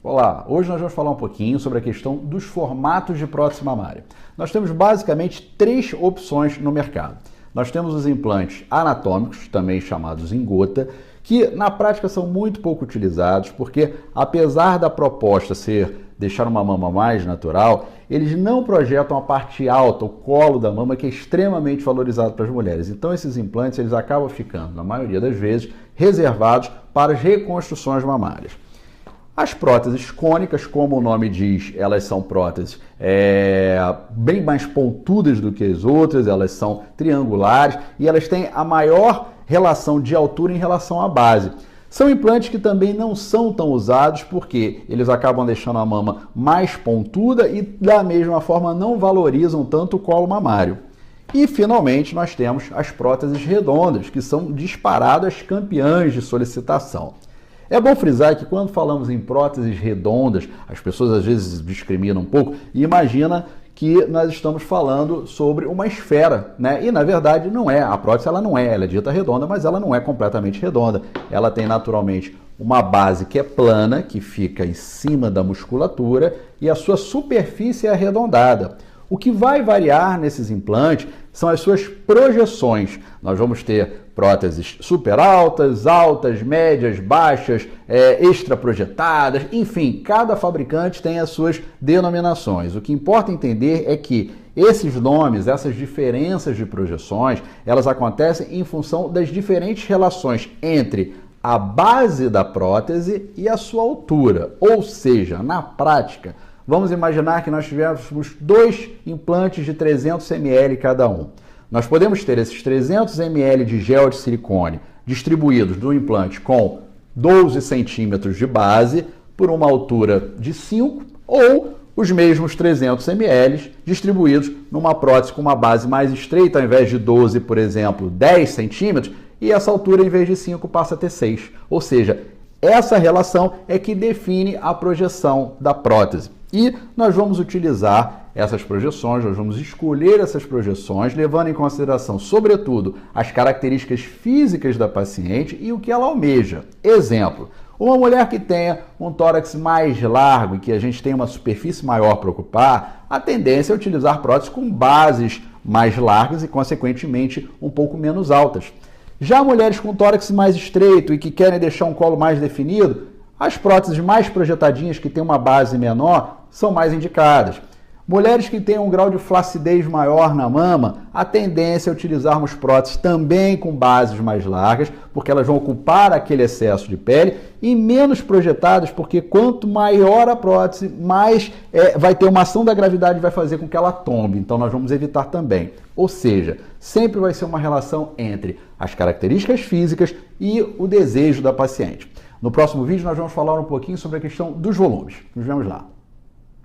Olá, hoje nós vamos falar um pouquinho sobre a questão dos formatos de prótese mamária. Nós temos basicamente três opções no mercado. Nós temos os implantes anatômicos, também chamados em gota, que na prática são muito pouco utilizados porque, apesar da proposta ser deixar uma mama mais natural, eles não projetam a parte alta, o colo da mama, que é extremamente valorizado para as mulheres. Então esses implantes eles acabam ficando, na maioria das vezes, reservados para as reconstruções mamárias. As próteses cônicas, como o nome diz, elas são próteses bem mais pontudas do que as outras, elas são triangulares e elas têm a maior relação de altura em relação à base. São implantes que também não são tão usados porque eles acabam deixando a mama mais pontuda e da mesma forma não valorizam tanto o colo mamário. E finalmente nós temos as próteses redondas, que são disparadas campeãs de solicitação. É bom frisar que quando falamos em próteses redondas, as pessoas às vezes discriminam um pouco e imaginam que nós estamos falando sobre uma esfera, né? E na verdade não é, a prótese ela é dita redonda, mas ela não é completamente redonda. Ela tem naturalmente uma base que é plana, que fica em cima da musculatura e a sua superfície é arredondada. O que vai variar nesses implantes são as suas projeções. Nós vamos ter próteses super altas, altas, médias, baixas, extra projetadas, enfim, cada fabricante tem as suas denominações. O que importa entender é que esses nomes, essas diferenças de projeções, elas acontecem em função das diferentes relações entre a base da prótese e a sua altura. Ou seja, na prática, vamos imaginar que nós tivéssemos dois implantes de 300 ml cada um. Nós podemos ter esses 300 ml de gel de silicone distribuídos no implante com 12 centímetros de base por uma altura de 5 ou os mesmos 300 ml distribuídos numa prótese com uma base mais estreita, ao invés de 12, por exemplo, 10 centímetros, e essa altura, em vez de 5, passa a ter 6. Ou seja, essa relação é que define a projeção da prótese. E nós vamos utilizar essas projeções, nós vamos escolher essas projeções, levando em consideração, sobretudo, as características físicas da paciente e o que ela almeja. Exemplo, uma mulher que tenha um tórax mais largo e que a gente tem uma superfície maior para ocupar, a tendência é utilizar próteses com bases mais largas e, consequentemente, um pouco menos altas. Já mulheres com tórax mais estreito e que querem deixar um colo mais definido, as próteses mais projetadinhas, que têm uma base menor, são mais indicadas. Mulheres que têm um grau de flacidez maior na mama, a tendência é utilizarmos próteses também com bases mais largas, porque elas vão ocupar aquele excesso de pele, e menos projetadas, porque quanto maior a prótese, mais vai ter uma ação da gravidade que vai fazer com que ela tombe. Então nós vamos evitar também. Ou seja, sempre vai ser uma relação entre as características físicas e o desejo da paciente. No próximo vídeo nós vamos falar um pouquinho sobre a questão dos volumes. Nos vemos lá.